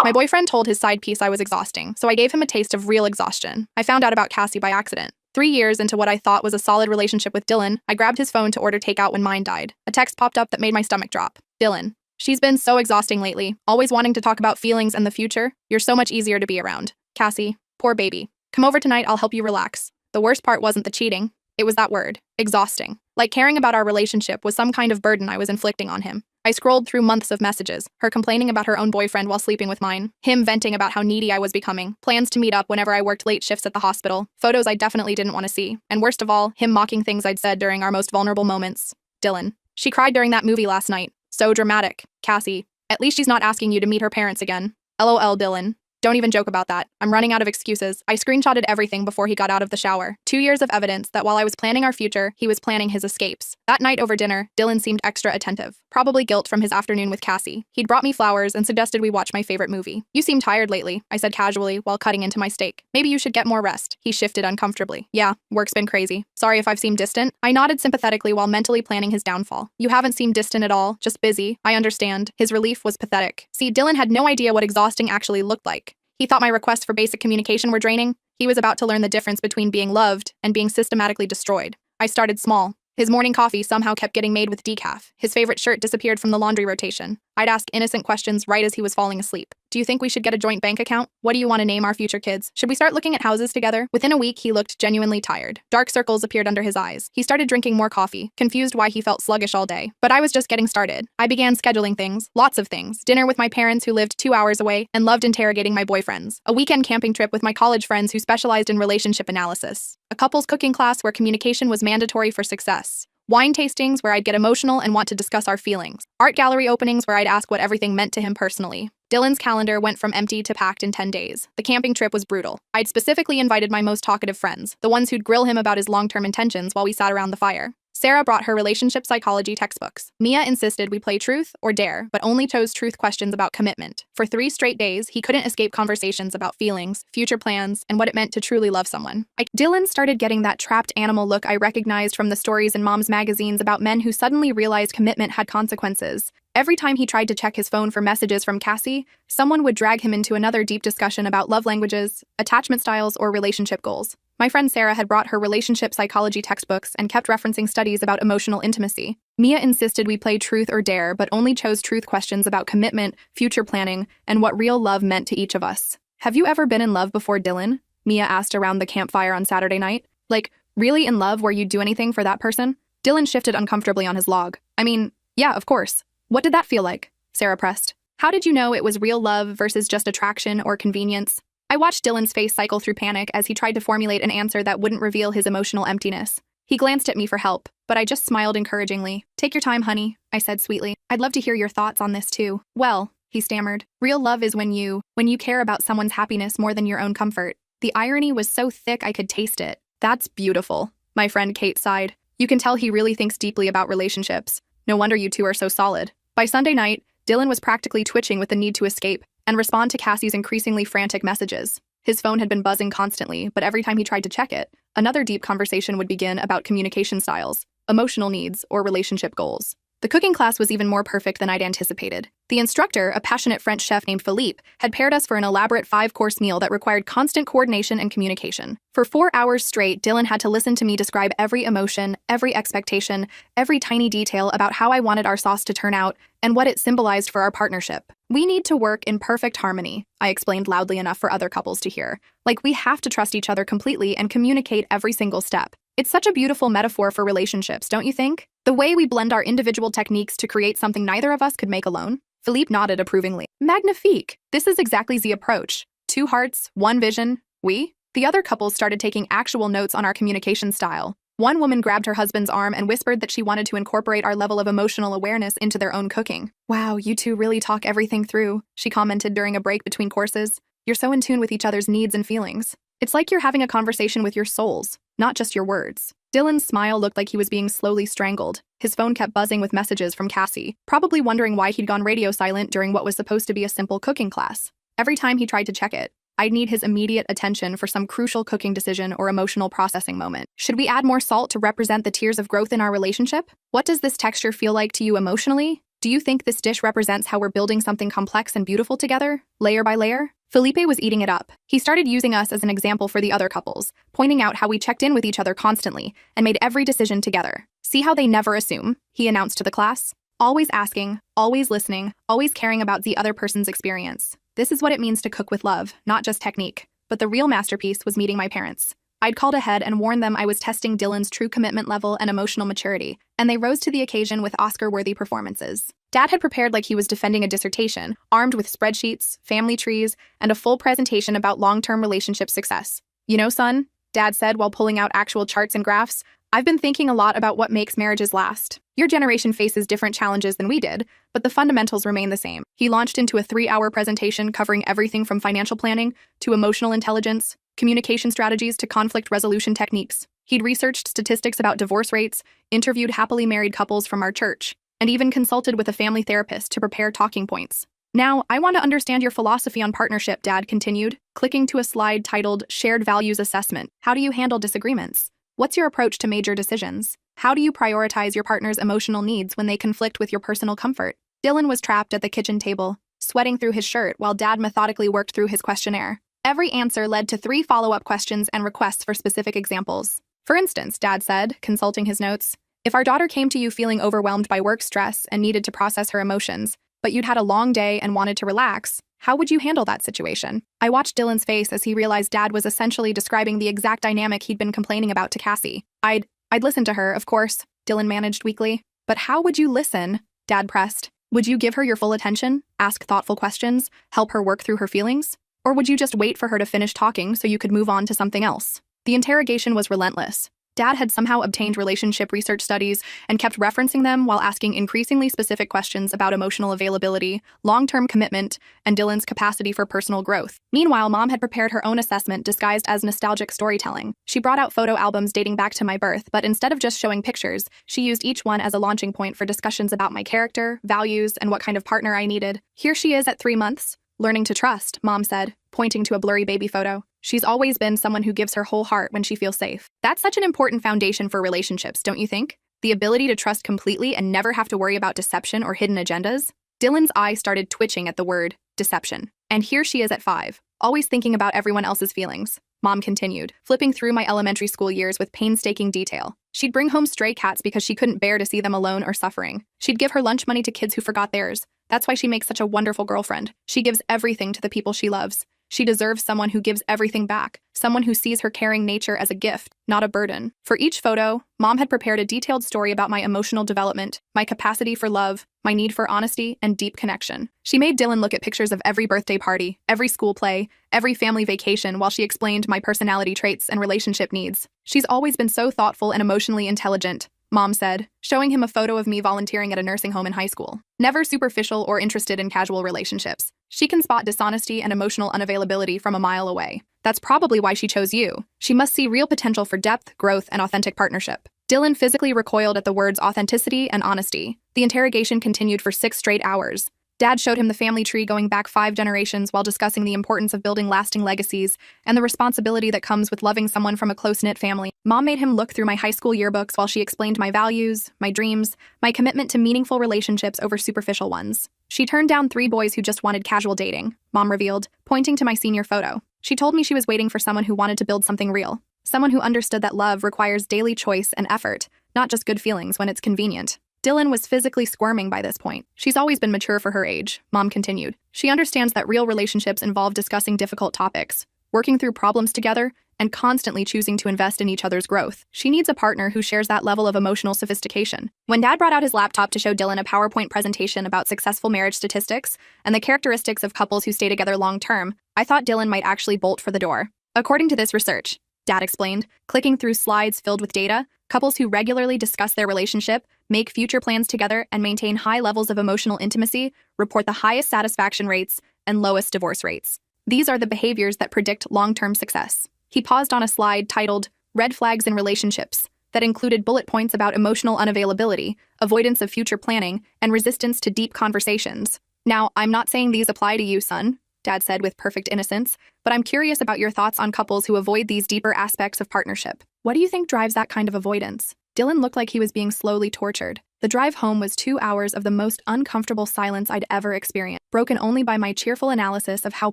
My boyfriend told his side piece I was exhausting, so I gave him a taste of real exhaustion. I found out about Cassie by accident. 3 years into what I thought was a solid relationship with Dylan, I grabbed his phone to order takeout when mine died. A text popped up that made my stomach drop. Dylan. She's been so exhausting lately, always wanting to talk about feelings and the future. You're so much easier to be around. Cassie. Poor baby. Come over tonight, I'll help you relax. The worst part wasn't the cheating. It was that word. Exhausting. Like caring about our relationship was some kind of burden I was inflicting on him. I scrolled through months of messages, her complaining about her own boyfriend while sleeping with mine, him venting about how needy I was becoming, plans to meet up whenever I worked late shifts at the hospital, photos I definitely didn't want to see, and worst of all, him mocking things I'd said during our most vulnerable moments. Dylan. She cried during that movie last night. So dramatic. Cassie. At least she's not asking you to meet her parents again. LOL, Dylan. Don't even joke about that. I'm running out of excuses. I screenshotted everything before he got out of the shower. 2 years of evidence that while I was planning our future, he was planning his escapes. That night over dinner, Dylan seemed extra attentive. Probably guilt from his afternoon with Cassie. He'd brought me flowers and suggested we watch my favorite movie. You seem tired lately, I said casually while cutting into my steak. Maybe you should get more rest. He shifted uncomfortably. Yeah, work's been crazy. Sorry if I've seemed distant. I nodded sympathetically while mentally planning his downfall. You haven't seemed distant at all, just busy. I understand. His relief was pathetic. See, Dylan had no idea what exhausting actually looked like. He thought my requests for basic communication were draining. He was about to learn the difference between being loved and being systematically destroyed. I started small. His morning coffee somehow kept getting made with decaf. His favorite shirt disappeared from the laundry rotation. I'd ask innocent questions right as he was falling asleep. Do you think we should get a joint bank account? What do you want to name our future kids? Should we start looking at houses together? Within a week, he looked genuinely tired. Dark circles appeared under his eyes. He started drinking more coffee, confused why he felt sluggish all day. But I was just getting started. I began scheduling things, lots of things. Dinner with my parents who lived 2 hours away and loved interrogating my boyfriends. A weekend camping trip with my college friends who specialized in relationship analysis. A couples cooking class where communication was mandatory for success. Wine tastings where I'd get emotional and want to discuss our feelings. Art gallery openings where I'd ask what everything meant to him personally. Dylan's calendar went from empty to packed in 10 days. The camping trip was brutal. I'd specifically invited my most talkative friends, the ones who'd grill him about his long-term intentions while we sat around the fire. Sarah brought her relationship psychology textbooks. Mia insisted we play truth or dare, but only chose truth questions about commitment. For 3 straight days, he couldn't escape conversations about feelings, future plans, and what it meant to truly love someone. Dylan started getting that trapped animal look I recognized from the stories in mom's magazines about men who suddenly realized commitment had consequences. Every time he tried to check his phone for messages from Cassie, someone would drag him into another deep discussion about love languages, attachment styles, or relationship goals. My friend Sarah had brought her relationship psychology textbooks and kept referencing studies about emotional intimacy. Mia insisted we play truth or dare, but only chose truth questions about commitment, future planning, and what real love meant to each of us. Have you ever been in love before, Dylan? Mia asked around the campfire on Saturday night. Like, really in love where you'd do anything for that person? Dylan shifted uncomfortably on his log. I mean, yeah, of course. What did that feel like? Sarah pressed. How did you know it was real love versus just attraction or convenience? I watched Dylan's face cycle through panic as he tried to formulate an answer that wouldn't reveal his emotional emptiness. He glanced at me for help, but I just smiled encouragingly. Take your time, honey, I said sweetly. I'd love to hear your thoughts on this too. Well, he stammered, real love is when you care about someone's happiness more than your own comfort. The irony was so thick I could taste it. That's beautiful, my friend Kate sighed. You can tell he really thinks deeply about relationships. No wonder you two are so solid. By Sunday night, Dylan was practically twitching with the need to escape and respond to Cassie's increasingly frantic messages. His phone had been buzzing constantly, but every time he tried to check it, another deep conversation would begin about communication styles, emotional needs, or relationship goals. The cooking class was even more perfect than I'd anticipated. The instructor, a passionate French chef named Philippe, had paired us for an elaborate 5-course meal that required constant coordination and communication. For 4 hours straight, Dylan had to listen to me describe every emotion, every expectation, every tiny detail about how I wanted our sauce to turn out and what it symbolized for our partnership. We need to work in perfect harmony, I explained loudly enough for other couples to hear. Like, we have to trust each other completely and communicate every single step. It's such a beautiful metaphor for relationships, don't you think? The way we blend our individual techniques to create something neither of us could make alone? Philippe nodded approvingly. Magnifique! This is exactly the approach. 2 hearts, 1 vision, we? The other couples started taking actual notes on our communication style. One woman grabbed her husband's arm and whispered that she wanted to incorporate our level of emotional awareness into their own cooking. Wow, you two really talk everything through, she commented during a break between courses. You're so in tune with each other's needs and feelings. It's like you're having a conversation with your souls, not just your words. Dylan's smile looked like he was being slowly strangled. His phone kept buzzing with messages from Cassie, probably wondering why he'd gone radio silent during what was supposed to be a simple cooking class. Every time he tried to check it, I'd need his immediate attention for some crucial cooking decision or emotional processing moment. Should we add more salt to represent the tears of growth in our relationship? What does this texture feel like to you emotionally? Do you think this dish represents how we're building something complex and beautiful together, layer by layer? Felipe was eating it up. He started using us as an example for the other couples, pointing out how we checked in with each other constantly and made every decision together. See how they never assume, he announced to the class. Always asking, always listening, always caring about the other person's experience. This is what it means to cook with love, not just technique. But the real masterpiece was meeting my parents. I'd called ahead and warned them I was testing Dylan's true commitment level and emotional maturity, and they rose to the occasion with Oscar-worthy performances. Dad had prepared like he was defending a dissertation, armed with spreadsheets, family trees, and a full presentation about long-term relationship success. You know, son, Dad said while pulling out actual charts and graphs, I've been thinking a lot about what makes marriages last. Your generation faces different challenges than we did, but the fundamentals remain the same. He launched into a 3-hour presentation covering everything from financial planning to emotional intelligence, communication strategies to conflict resolution techniques. He'd researched statistics about divorce rates, interviewed happily married couples from our church, and even consulted with a family therapist to prepare talking points. Now, I want to understand your philosophy on partnership, Dad continued, clicking to a slide titled Shared Values Assessment. How do you handle disagreements? What's your approach to major decisions? How do you prioritize your partner's emotional needs when they conflict with your personal comfort? Dylan was trapped at the kitchen table, sweating through his shirt while Dad methodically worked through his questionnaire. Every answer led to 3 follow-up questions and requests for specific examples. For instance, Dad said, consulting his notes, if our daughter came to you feeling overwhelmed by work stress and needed to process her emotions, but you'd had a long day and wanted to relax, how would you handle that situation? I watched Dylan's face as he realized Dad was essentially describing the exact dynamic he'd been complaining about to Cassie. I'd listen to her, of course, Dylan managed weakly. But how would you listen? Dad pressed. Would you give her your full attention, ask thoughtful questions, help her work through her feelings? Or would you just wait for her to finish talking so you could move on to something else? The interrogation was relentless. Dad had somehow obtained relationship research studies and kept referencing them while asking increasingly specific questions about emotional availability, long-term commitment, and Dylan's capacity for personal growth. Meanwhile, Mom had prepared her own assessment disguised as nostalgic storytelling. She brought out photo albums dating back to my birth, but instead of just showing pictures, she used each one as a launching point for discussions about my character, values, and what kind of partner I needed. Here she is at 3 months, learning to trust, Mom said, pointing to a blurry baby photo. She's always been someone who gives her whole heart when she feels safe. That's such an important foundation for relationships, don't you think? The ability to trust completely and never have to worry about deception or hidden agendas? Dylan's eye started twitching at the word, deception. And here she is at 5, always thinking about everyone else's feelings. Mom continued, flipping through my elementary school years with painstaking detail. She'd bring home stray cats because she couldn't bear to see them alone or suffering. She'd give her lunch money to kids who forgot theirs. That's why she makes such a wonderful girlfriend. She gives everything to the people she loves. She deserves someone who gives everything back, someone who sees her caring nature as a gift, not a burden. For each photo, Mom had prepared a detailed story about my emotional development, my capacity for love, my need for honesty, and deep connection. She made Dylan look at pictures of every birthday party, every school play, every family vacation while she explained my personality traits and relationship needs. She's always been so thoughtful and emotionally intelligent, Mom said, showing him a photo of me volunteering at a nursing home in high school. Never superficial or interested in casual relationships. She can spot dishonesty and emotional unavailability from a mile away. That's probably why she chose you. She must see real potential for depth, growth, and authentic partnership. Dylan physically recoiled at the words authenticity and honesty. The interrogation continued for 6 straight hours. Dad showed him the family tree going back 5 generations while discussing the importance of building lasting legacies and the responsibility that comes with loving someone from a close-knit family. Mom made him look through my high school yearbooks while she explained my values, my dreams, my commitment to meaningful relationships over superficial ones. She turned down 3 boys who just wanted casual dating, Mom revealed, pointing to my senior photo. She told me she was waiting for someone who wanted to build something real, someone who understood that love requires daily choice and effort, not just good feelings when it's convenient. Dylan was physically squirming by this point. She's always been mature for her age, Mom continued. She understands that real relationships involve discussing difficult topics, working through problems together, and constantly choosing to invest in each other's growth. She needs a partner who shares that level of emotional sophistication. When Dad brought out his laptop to show Dylan a PowerPoint presentation about successful marriage statistics and the characteristics of couples who stay together long-term, I thought Dylan might actually bolt for the door. According to this research, Dad explained, clicking through slides filled with data, couples who regularly discuss their relationship, make future plans together, and maintain high levels of emotional intimacy report the highest satisfaction rates and lowest divorce rates. These are the behaviors that predict long-term success. He paused on a slide titled Red Flags in Relationships that included bullet points about emotional unavailability, avoidance of future planning, and resistance to deep conversations. Now, I'm not saying these apply to you, son, Dad said with perfect innocence, but I'm curious about your thoughts on couples who avoid these deeper aspects of partnership. What do you think drives that kind of avoidance? Dylan looked like he was being slowly tortured. The drive home was 2 hours of the most uncomfortable silence I'd ever experienced, broken only by my cheerful analysis of how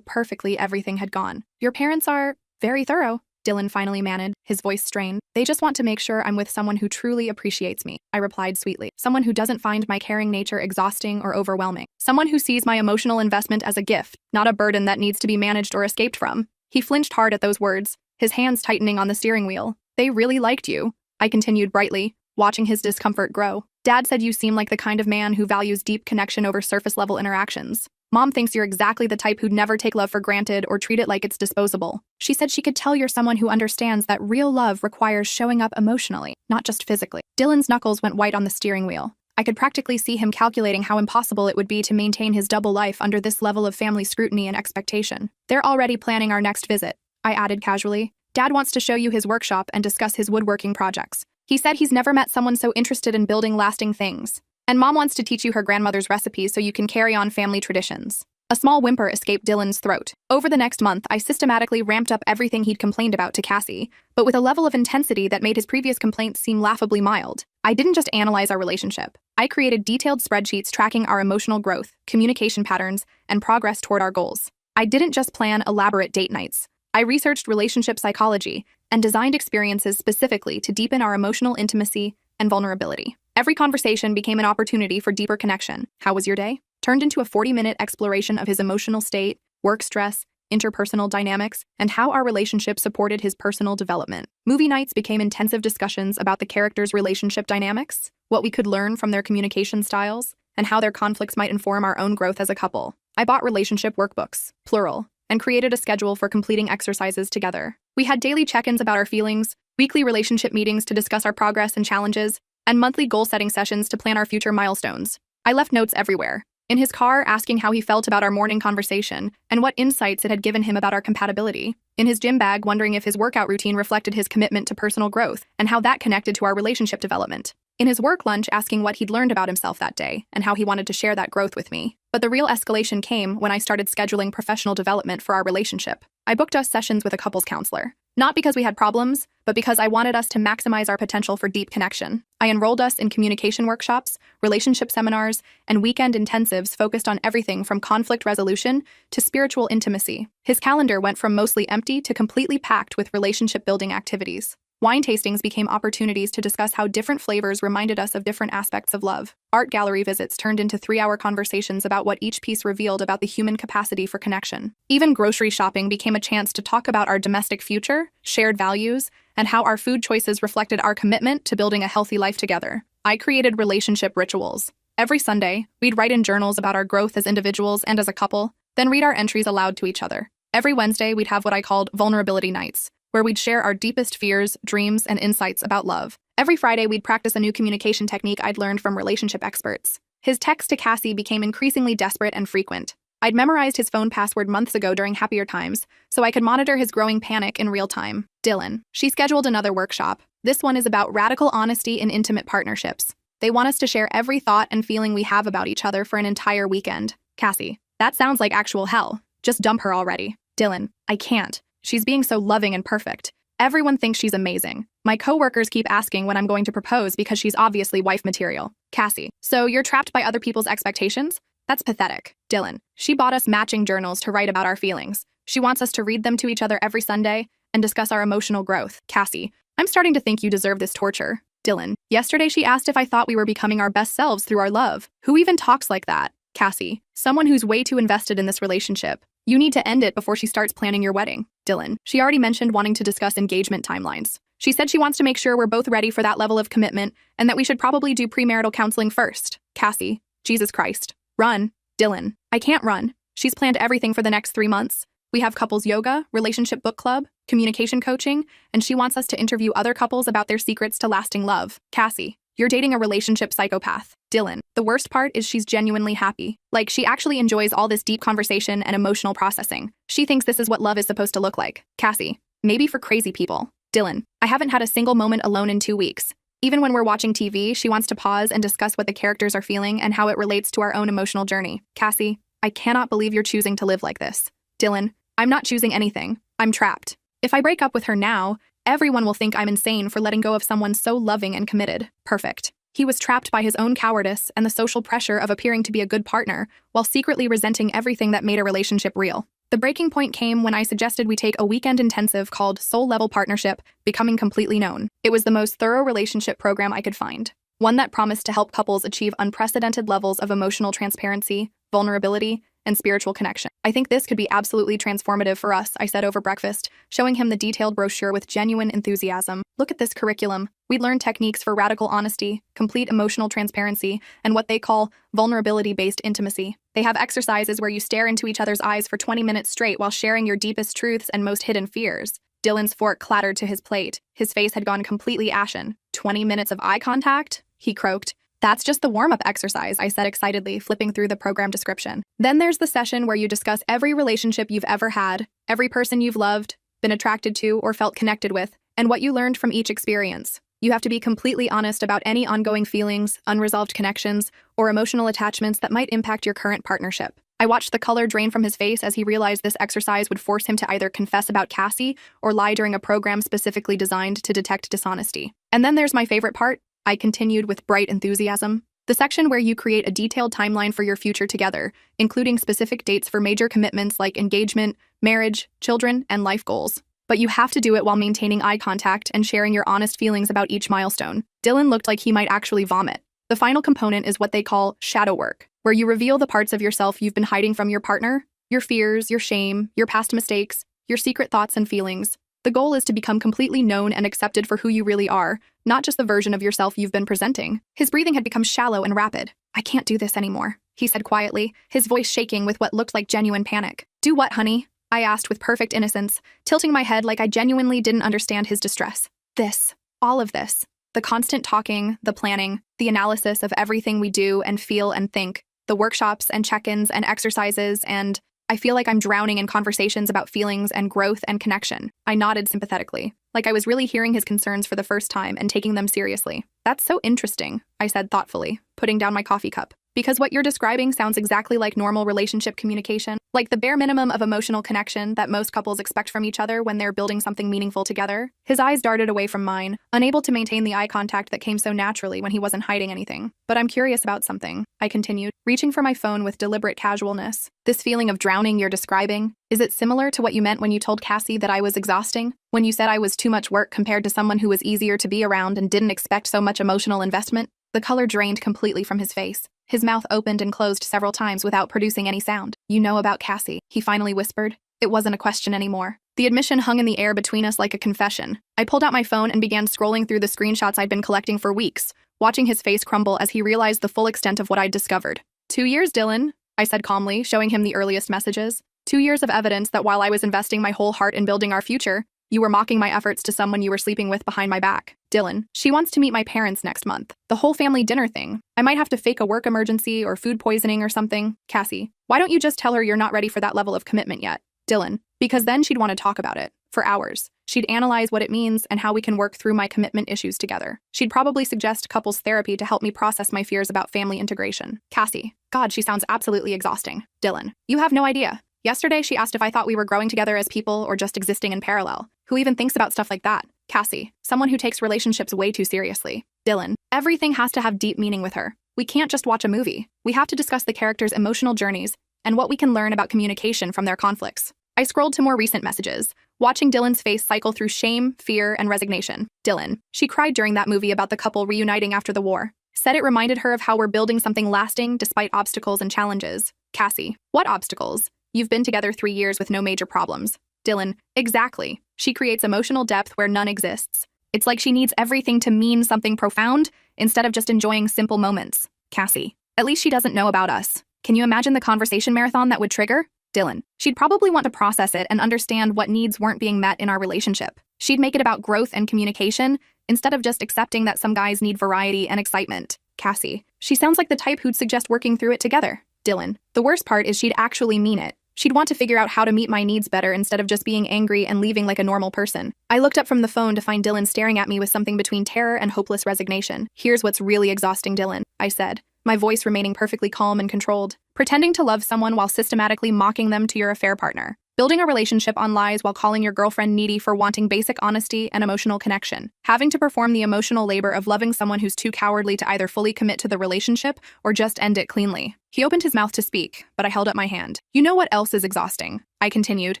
perfectly everything had gone. Your parents are very thorough, Dylan finally managed, his voice strained. They just want to make sure I'm with someone who truly appreciates me, I replied sweetly. Someone who doesn't find my caring nature exhausting or overwhelming. Someone who sees my emotional investment as a gift, not a burden that needs to be managed or escaped from. He flinched hard at those words, his hands tightening on the steering wheel. They really liked you, I continued brightly, watching his discomfort grow. Dad said you seem like the kind of man who values deep connection over surface-level interactions. Mom thinks you're exactly the type who'd never take love for granted or treat it like it's disposable. She said she could tell you're someone who understands that real love requires showing up emotionally, not just physically. Dylan's knuckles went white on the steering wheel. I could practically see him calculating how impossible it would be to maintain his double life under this level of family scrutiny and expectation. They're already planning our next visit, I added casually. Dad wants to show you his workshop and discuss his woodworking projects. He said he's never met someone so interested in building lasting things. And Mom wants to teach you her grandmother's recipes so you can carry on family traditions. A small whimper escaped Dylan's throat. Over the next month, I systematically ramped up everything he'd complained about to Cassie, but with a level of intensity that made his previous complaints seem laughably mild. I didn't just analyze our relationship. I created detailed spreadsheets tracking our emotional growth, communication patterns, and progress toward our goals. I didn't just plan elaborate date nights. I researched relationship psychology and designed experiences specifically to deepen our emotional intimacy and vulnerability. Every conversation became an opportunity for deeper connection. How was your day? Turned into a 40-minute exploration of his emotional state, work stress, interpersonal dynamics, and how our relationship supported his personal development. Movie nights became intensive discussions about the characters' relationship dynamics, what we could learn from their communication styles, and how their conflicts might inform our own growth as a couple. I bought relationship workbooks, plural, and created a schedule for completing exercises together. We had daily check-ins about our feelings, weekly relationship meetings to discuss our progress and challenges, and monthly goal-setting sessions to plan our future milestones. I left notes everywhere. In his car, asking how he felt about our morning conversation and what insights it had given him about our compatibility. In his gym bag, wondering if his workout routine reflected his commitment to personal growth and how that connected to our relationship development. In his work lunch, asking what he'd learned about himself that day and how he wanted to share that growth with me. But the real escalation came when I started scheduling professional development for our relationship. I booked us sessions with a couples counselor. Not because we had problems, but because I wanted us to maximize our potential for deep connection. I enrolled us in communication workshops, relationship seminars, and weekend intensives focused on everything from conflict resolution to spiritual intimacy. His calendar went from mostly empty to completely packed with relationship-building activities. Wine tastings became opportunities to discuss how different flavors reminded us of different aspects of love. Art gallery visits turned into 3-hour conversations about what each piece revealed about the human capacity for connection. Even grocery shopping became a chance to talk about our domestic future, shared values, and how our food choices reflected our commitment to building a healthy life together. I created relationship rituals. Every Sunday, we'd write in journals about our growth as individuals and as a couple, then read our entries aloud to each other. Every Wednesday, we'd have what I called vulnerability nights, where we'd share our deepest fears, dreams, and insights about love. Every Friday, we'd practice a new communication technique I'd learned from relationship experts. His texts to Cassie became increasingly desperate and frequent. I'd memorized his phone password months ago during happier times, so I could monitor his growing panic in real time. Dylan. She scheduled another workshop. This one is about radical honesty in intimate partnerships. They want us to share every thought and feeling we have about each other for an entire weekend. Cassie. That sounds like actual hell. Just dump her already. Dylan. I can't. She's being so loving and perfect. Everyone thinks she's amazing. My coworkers keep asking when I'm going to propose because she's obviously wife material. Cassie. So you're trapped by other people's expectations? That's pathetic. Dylan. She bought us matching journals to write about our feelings. She wants us to read them to each other every Sunday and discuss our emotional growth. Cassie. I'm starting to think you deserve this torture. Dylan. Yesterday she asked if I thought we were becoming our best selves through our love. Who even talks like that? Cassie. Someone who's way too invested in this relationship. You need to end it before she starts planning your wedding. Dylan. She already mentioned wanting to discuss engagement timelines. She said she wants to make sure we're both ready for that level of commitment and that we should probably do premarital counseling first. Cassie. Jesus Christ. Run. Dylan. I can't run. She's planned everything for the next 3 months. We have couples yoga, relationship book club, communication coaching, and she wants us to interview other couples about their secrets to lasting love. Cassie. You're dating a relationship psychopath. Dylan. The worst part is she's genuinely happy. Like, she actually enjoys all this deep conversation and emotional processing. She thinks this is what love is supposed to look like. Cassie. Maybe for crazy people. Dylan. I haven't had a single moment alone in 2 weeks. Even when we're watching TV, she wants to pause and discuss what the characters are feeling and how it relates to our own emotional journey. Cassie. I cannot believe you're choosing to live like this. Dylan. I'm not choosing anything. I'm trapped. If I break up with her now, everyone will think I'm insane for letting go of someone so loving and committed. Perfect. He was trapped by his own cowardice and the social pressure of appearing to be a good partner, while secretly resenting everything that made a relationship real. The breaking point came when I suggested we take a weekend intensive called Soul Level Partnership, Becoming Completely Known. It was the most thorough relationship program I could find. One that promised to help couples achieve unprecedented levels of emotional transparency, vulnerability, and spiritual connection. I think this could be absolutely transformative for us, I said over breakfast, showing him the detailed brochure with genuine enthusiasm. Look at this curriculum. We'd learn techniques for radical honesty, complete emotional transparency, and what they call vulnerability-based intimacy. They have exercises where you stare into each other's eyes for 20 minutes straight while sharing your deepest truths and most hidden fears. Dylan's fork clattered to his plate. His face had gone completely ashen. 20 minutes of eye contact? He croaked. That's just the warm-up exercise, I said excitedly, flipping through the program description. Then there's the session where you discuss every relationship you've ever had, every person you've loved, been attracted to, or felt connected with, and what you learned from each experience. You have to be completely honest about any ongoing feelings, unresolved connections, or emotional attachments that might impact your current partnership. I watched the color drain from his face as he realized this exercise would force him to either confess about Cassie or lie during a program specifically designed to detect dishonesty. And then there's my favorite part, I continued with bright enthusiasm. The section where you create a detailed timeline for your future together, including specific dates for major commitments like engagement, marriage, children, and life goals. But you have to do it while maintaining eye contact and sharing your honest feelings about each milestone. Dylan looked like he might actually vomit. The final component is what they call shadow work, where you reveal the parts of yourself you've been hiding from your partner, your fears, your shame, your past mistakes, your secret thoughts and feelings. The goal is to become completely known and accepted for who you really are, not just the version of yourself you've been presenting. His breathing had become shallow and rapid. I can't do this anymore, he said quietly, his voice shaking with what looked like genuine panic. Do what, honey? I asked with perfect innocence, tilting my head like I genuinely didn't understand his distress. This. All of this. The constant talking, the planning, the analysis of everything we do and feel and think, the workshops and check-ins and exercises, and I feel like I'm drowning in conversations about feelings and growth and connection. I nodded sympathetically, like I was really hearing his concerns for the first time and taking them seriously. That's so interesting, I said thoughtfully, putting down my coffee cup. Because what you're describing sounds exactly like normal relationship communication, like the bare minimum of emotional connection that most couples expect from each other when they're building something meaningful together. His eyes darted away from mine, unable to maintain the eye contact that came so naturally when he wasn't hiding anything. But I'm curious about something, I continued, reaching for my phone with deliberate casualness. This feeling of drowning you're describing, is it similar to what you meant when you told Cassie that I was exhausting? When you said I was too much work compared to someone who was easier to be around and didn't expect so much emotional investment? The color drained completely from his face. His mouth opened and closed several times without producing any sound. You know about Cassie, he finally whispered. It wasn't a question anymore. The admission hung in the air between us like a confession. I pulled out my phone and began scrolling through the screenshots I'd been collecting for weeks, watching his face crumble as he realized the full extent of what I'd discovered. 2 years, Dylan, I said calmly, showing him the earliest messages. 2 years of evidence that while I was investing my whole heart in building our future, you were mocking my efforts to someone you were sleeping with behind my back. Dylan, she wants to meet my parents next month. The whole family dinner thing. I might have to fake a work emergency or food poisoning or something. Cassie, why don't you just tell her you're not ready for that level of commitment yet? Dylan, because then she'd want to talk about it. For hours. She'd analyze what it means and how we can work through my commitment issues together. She'd probably suggest couples therapy to help me process my fears about family integration. Cassie, God, she sounds absolutely exhausting. Dylan, you have no idea. Yesterday, she asked if I thought we were growing together as people or just existing in parallel. Who even thinks about stuff like that? Cassie, someone who takes relationships way too seriously. Dylan, everything has to have deep meaning with her. We can't just watch a movie. We have to discuss the characters' emotional journeys and what we can learn about communication from their conflicts. I scrolled to more recent messages, watching Dylan's face cycle through shame, fear, and resignation. Dylan, she cried during that movie about the couple reuniting after the war. Said it reminded her of how we're building something lasting despite obstacles and challenges. Cassie, what obstacles? You've been together 3 years with no major problems. Dylan, exactly. She creates emotional depth where none exists. It's like she needs everything to mean something profound instead of just enjoying simple moments. Cassie, at least she doesn't know about us. Can you imagine the conversation marathon that would trigger? Dylan, she'd probably want to process it and understand what needs weren't being met in our relationship. She'd make it about growth and communication instead of just accepting that some guys need variety and excitement. Cassie, she sounds like the type who'd suggest working through it together. Dylan, the worst part is she'd actually mean it. She'd want to figure out how to meet my needs better instead of just being angry and leaving like a normal person. I looked up from the phone to find Dylan staring at me with something between terror and hopeless resignation. Here's what's really exhausting, Dylan, I said, my voice remaining perfectly calm and controlled. Pretending to love someone while systematically mocking them to your affair partner. Building a relationship on lies while calling your girlfriend needy for wanting basic honesty and emotional connection. Having to perform the emotional labor of loving someone who's too cowardly to either fully commit to the relationship or just end it cleanly. He opened his mouth to speak, but I held up my hand. You know what else is exhausting? I continued,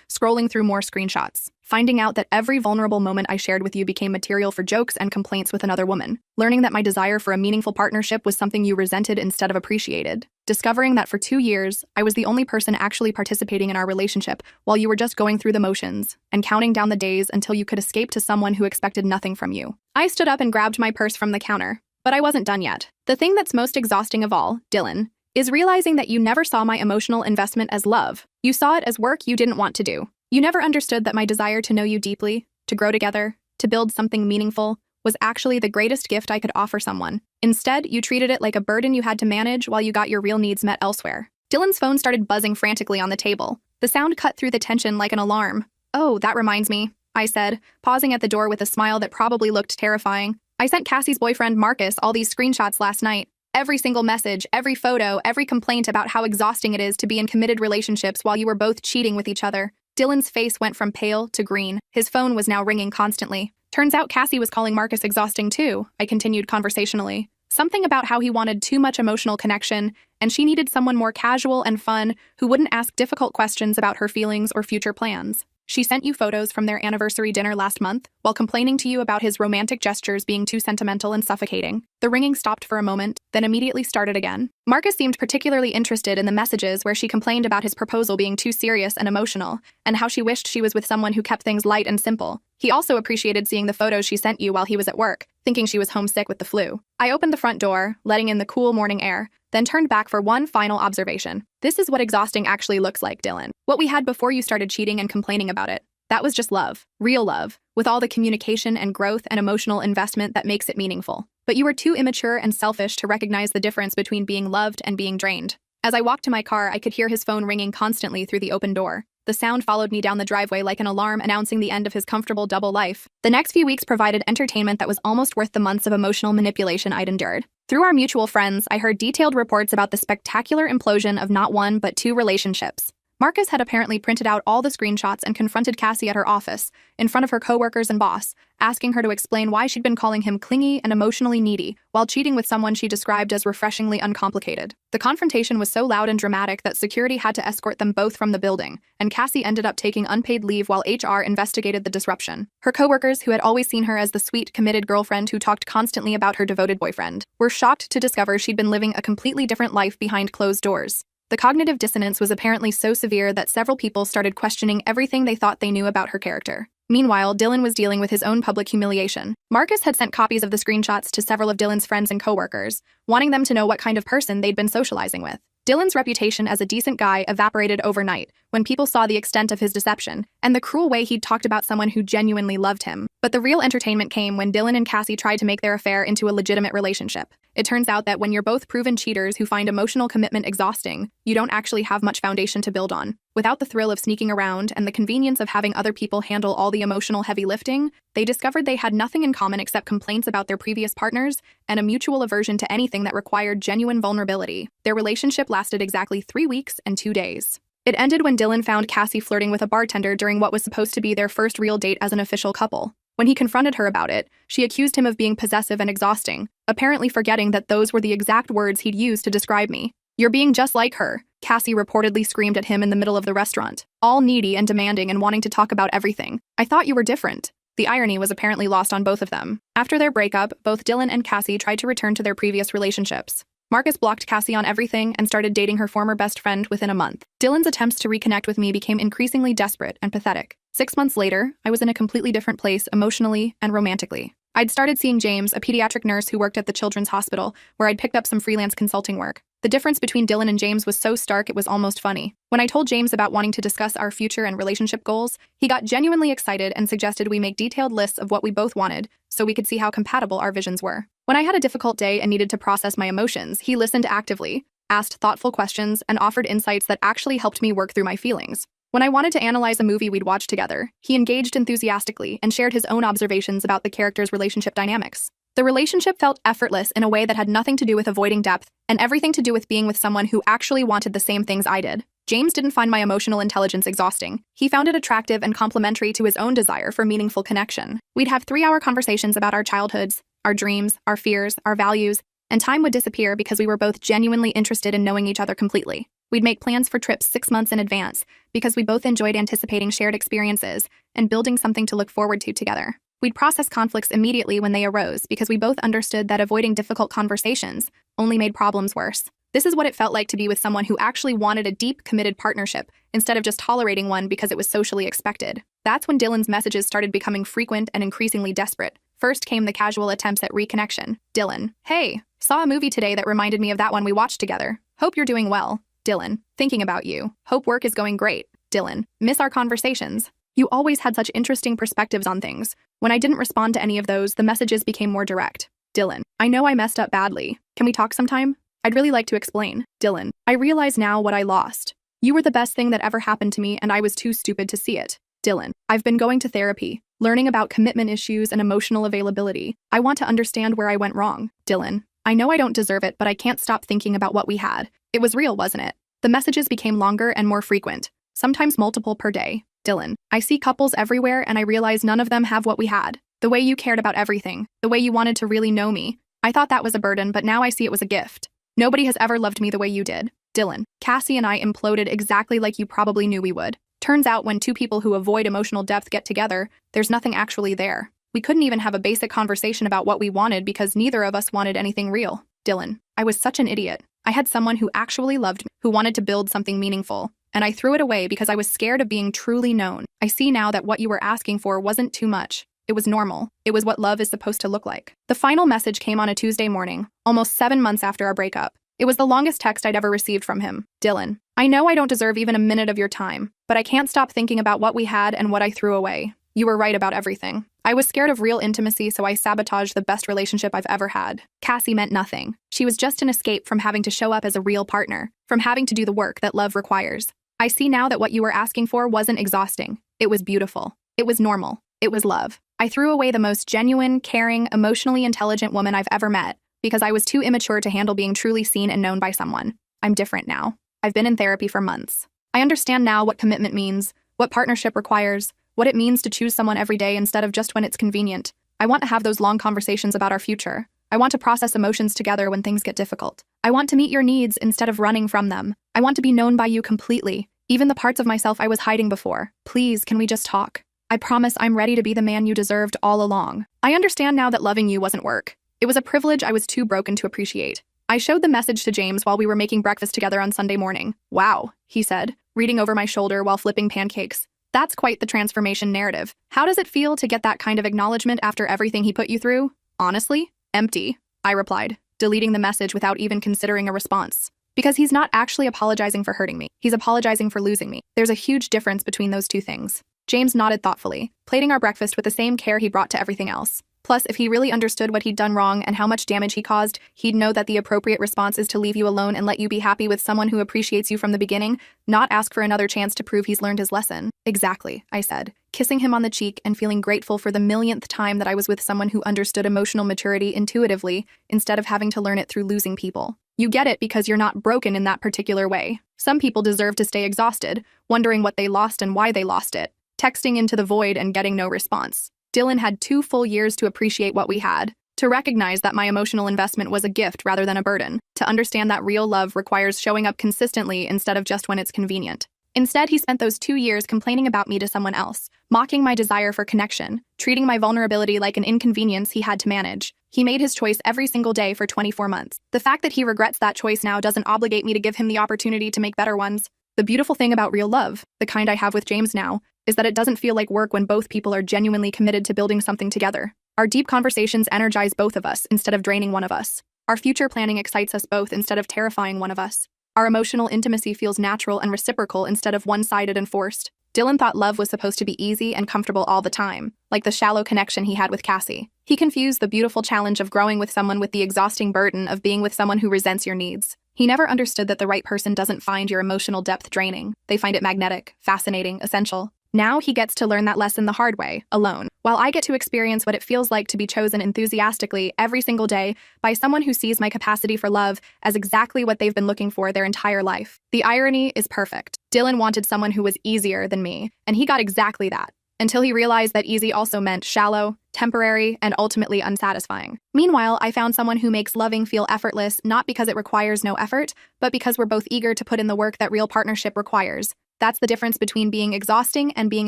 scrolling through more screenshots. Finding out that every vulnerable moment I shared with you became material for jokes and complaints with another woman. Learning that my desire for a meaningful partnership was something you resented instead of appreciated. Discovering that for 2 years, I was the only person actually participating in our relationship while you were just going through the motions, and counting down the days until you could escape to someone who expected nothing from you. I stood up and grabbed my purse from the counter, but I wasn't done yet. The thing that's most exhausting of all, Dylan, is realizing that you never saw my emotional investment as love. You saw it as work you didn't want to do. You never understood that my desire to know you deeply, to grow together, to build something meaningful, was actually the greatest gift I could offer someone. Instead, you treated it like a burden you had to manage while you got your real needs met elsewhere. Dylan's phone started buzzing frantically on the table. The sound cut through the tension like an alarm. Oh, that reminds me, I said, pausing at the door with a smile that probably looked terrifying. I sent Cassie's boyfriend Marcus all these screenshots last night. Every single message, every photo, every complaint about how exhausting it is to be in committed relationships while you were both cheating with each other. Dylan's face went from pale to green. His phone was now ringing constantly. Turns out Cassie was calling Marcus exhausting too, I continued conversationally. Something about how he wanted too much emotional connection, and she needed someone more casual and fun who wouldn't ask difficult questions about her feelings or future plans. She sent you photos from their anniversary dinner last month, while complaining to you about his romantic gestures being too sentimental and suffocating. The ringing stopped for a moment, then immediately started again. Marcus seemed particularly interested in the messages where she complained about his proposal being too serious and emotional, and how she wished she was with someone who kept things light and simple. He also appreciated seeing the photos she sent you while he was at work, thinking she was homesick with the flu. I opened the front door, letting in the cool morning air, then turned back for one final observation. This is what exhausting actually looks like, Dylan. What we had before you started cheating and complaining about it. That was just love. Real love, with all the communication and growth and emotional investment that makes it meaningful. But you were too immature and selfish to recognize the difference between being loved and being drained. As I walked to my car, I could hear his phone ringing constantly through the open door. The sound followed me down the driveway like an alarm announcing the end of his comfortable double life. The next few weeks provided entertainment that was almost worth the months of emotional manipulation I'd endured. Through our mutual friends, I heard detailed reports about the spectacular implosion of not one but 2 relationships. Marcus had apparently printed out all the screenshots and confronted Cassie at her office, in front of her coworkers and boss, asking her to explain why she'd been calling him clingy and emotionally needy, while cheating with someone she described as refreshingly uncomplicated. The confrontation was so loud and dramatic that security had to escort them both from the building, and Cassie ended up taking unpaid leave while HR investigated the disruption. Her coworkers, who had always seen her as the sweet, committed girlfriend who talked constantly about her devoted boyfriend, were shocked to discover she'd been living a completely different life behind closed doors. The cognitive dissonance was apparently so severe that several people started questioning everything they thought they knew about her character. Meanwhile, Dylan was dealing with his own public humiliation. Marcus had sent copies of the screenshots to several of Dylan's friends and coworkers, wanting them to know what kind of person they'd been socializing with. Dylan's reputation as a decent guy evaporated overnight when people saw the extent of his deception and the cruel way he'd talked about someone who genuinely loved him. But the real entertainment came when Dylan and Cassie tried to make their affair into a legitimate relationship. It turns out that when you're both proven cheaters who find emotional commitment exhausting, you don't actually have much foundation to build on. Without the thrill of sneaking around and the convenience of having other people handle all the emotional heavy lifting, they discovered they had nothing in common except complaints about their previous partners and a mutual aversion to anything that required genuine vulnerability. Their relationship lasted exactly 3 weeks and 2 days. It ended when Dylan found Cassie flirting with a bartender during what was supposed to be their first real date as an official couple. When he confronted her about it, she accused him of being possessive and exhausting, apparently forgetting that those were the exact words he'd used to describe me. "You're being just like her," Cassie reportedly screamed at him in the middle of the restaurant, all needy and demanding and wanting to talk about everything. "I thought you were different." The irony was apparently lost on both of them. After their breakup, both Dylan and Cassie tried to return to their previous relationships. Marcus blocked Cassie on everything and started dating her former best friend within a month. Dylan's attempts to reconnect with me became increasingly desperate and pathetic. 6 months later, I was in a completely different place emotionally and romantically. I'd started seeing James, a pediatric nurse who worked at the children's hospital, where I'd picked up some freelance consulting work. The difference between Dylan and James was so stark it was almost funny. When I told James about wanting to discuss our future and relationship goals, he got genuinely excited and suggested we make detailed lists of what we both wanted, so we could see how compatible our visions were. When I had a difficult day and needed to process my emotions, he listened actively, asked thoughtful questions, and offered insights that actually helped me work through my feelings. When I wanted to analyze a movie we'd watched together, he engaged enthusiastically and shared his own observations about the characters' relationship dynamics. The relationship felt effortless in a way that had nothing to do with avoiding depth and everything to do with being with someone who actually wanted the same things I did. James didn't find my emotional intelligence exhausting. He found it attractive and complementary to his own desire for meaningful connection. We'd have 3-hour conversations about our childhoods, our dreams, our fears, our values, and time would disappear because we were both genuinely interested in knowing each other completely. We'd make plans for trips 6 months in advance because we both enjoyed anticipating shared experiences and building something to look forward to together. We'd process conflicts immediately when they arose because we both understood that avoiding difficult conversations only made problems worse. This is what it felt like to be with someone who actually wanted a deep, committed partnership instead of just tolerating one because it was socially expected. That's when Dylan's messages started becoming frequent and increasingly desperate. First came the casual attempts at reconnection. Dylan: "Hey, saw a movie today that reminded me of that one we watched together. Hope you're doing well." Dylan: "Thinking about you. Hope work is going great." Dylan: "Miss our conversations. You always had such interesting perspectives on things." When I didn't respond to any of those, the messages became more direct. Dylan: "I know I messed up badly. Can we talk sometime? I'd really like to explain." Dylan: "I realize now what I lost. You were the best thing that ever happened to me, and I was too stupid to see it." Dylan: "I've been going to therapy, learning about commitment issues and emotional availability. I want to understand where I went wrong." Dylan: "I know I don't deserve it, but I can't stop thinking about what we had. It was real, wasn't it?" The messages became longer and more frequent, sometimes multiple per day. Dylan: "I see couples everywhere and I realize none of them have what we had. The way you cared about everything, the way you wanted to really know me. I thought that was a burden, but now I see it was a gift. Nobody has ever loved me the way you did." Dylan: "Cassie and I imploded exactly like you probably knew we would. Turns out when two people who avoid emotional depth get together, there's nothing actually there. We couldn't even have a basic conversation about what we wanted because neither of us wanted anything real." Dylan: "I was such an idiot. I had someone who actually loved me, who wanted to build something meaningful, and I threw it away because I was scared of being truly known. I see now that what you were asking for wasn't too much. It was normal. It was what love is supposed to look like." The final message came on a Tuesday morning, almost 7 months after our breakup. It was the longest text I'd ever received from him. Dylan: "I know I don't deserve even a minute of your time, but I can't stop thinking about what we had and what I threw away. You were right about everything. I was scared of real intimacy, so I sabotaged the best relationship I've ever had." Cassie meant nothing. She was just an escape from having to show up as a real partner, from having to do the work that love requires. "I see now that what you were asking for wasn't exhausting. It was beautiful. It was normal. It was love. I threw away the most genuine, caring, emotionally intelligent woman I've ever met because I was too immature to handle being truly seen and known by someone. I'm different now. I've been in therapy for months. I understand now what commitment means, what partnership requires, what it means to choose someone every day instead of just when it's convenient. I want to have those long conversations about our future. I want to process emotions together when things get difficult. I want to meet your needs instead of running from them. I want to be known by you completely, even the parts of myself I was hiding before. Please, can we just talk? I promise I'm ready to be the man you deserved all along. I understand now that loving you wasn't work. It was a privilege I was too broken to appreciate." I showed the message to James while we were making breakfast together on Sunday morning. "Wow," he said, reading over my shoulder while flipping pancakes. "That's quite the transformation narrative. How does it feel to get that kind of acknowledgement after everything he put you through?" "Honestly, empty," I replied, deleting the message without even considering a response. Because he's not actually apologizing for hurting me. He's apologizing for losing me. There's a huge difference between those two things. James nodded thoughtfully, plating our breakfast with the same care he brought to everything else. Plus, if he really understood what he'd done wrong and how much damage he caused, he'd know that the appropriate response is to leave you alone and let you be happy with someone who appreciates you from the beginning, not ask for another chance to prove he's learned his lesson. "Exactly," I said, kissing him on the cheek and feeling grateful for the millionth time that I was with someone who understood emotional maturity intuitively instead of having to learn it through losing people. You get it because you're not broken in that particular way. Some people deserve to stay exhausted, wondering what they lost and why they lost it, texting into the void and getting no response. Dylan had 2 full years to appreciate what we had, to recognize that my emotional investment was a gift rather than a burden, to understand that real love requires showing up consistently instead of just when it's convenient. Instead, he spent those 2 years complaining about me to someone else, mocking my desire for connection, treating my vulnerability like an inconvenience he had to manage. He made his choice every single day for 24 months. The fact that he regrets that choice now doesn't obligate me to give him the opportunity to make better ones. The beautiful thing about real love, the kind I have with James now, is that it doesn't feel like work when both people are genuinely committed to building something together. Our deep conversations energize both of us instead of draining one of us. Our future planning excites us both instead of terrifying one of us. Our emotional intimacy feels natural and reciprocal instead of one-sided and forced. Dylan thought love was supposed to be easy and comfortable all the time, like the shallow connection he had with Cassie. He confused the beautiful challenge of growing with someone with the exhausting burden of being with someone who resents your needs. He never understood that the right person doesn't find your emotional depth draining. They find it magnetic, fascinating, essential. Now he gets to learn that lesson the hard way, alone. while I get to experience what it feels like to be chosen enthusiastically every single day by someone who sees my capacity for love as exactly what they've been looking for their entire life. The irony is perfect. Dylan wanted someone who was easier than me, and he got exactly that, until he realized that easy also meant shallow, temporary, and ultimately unsatisfying. Meanwhile, I found someone who makes loving feel effortless, not because it requires no effort, but because we're both eager to put in the work that real partnership requires. That's the difference between being exhausting and being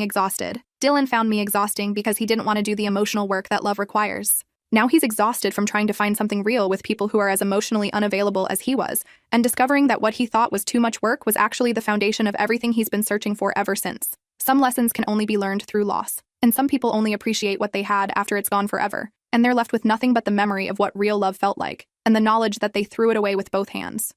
exhausted. Dylan found me exhausting because he didn't want to do the emotional work that love requires. Now he's exhausted from trying to find something real with people who are as emotionally unavailable as he was, and discovering that what he thought was too much work was actually the foundation of everything he's been searching for ever since. Some lessons can only be learned through loss, and some people only appreciate what they had after it's gone forever, and they're left with nothing but the memory of what real love felt like, and the knowledge that they threw it away with both hands.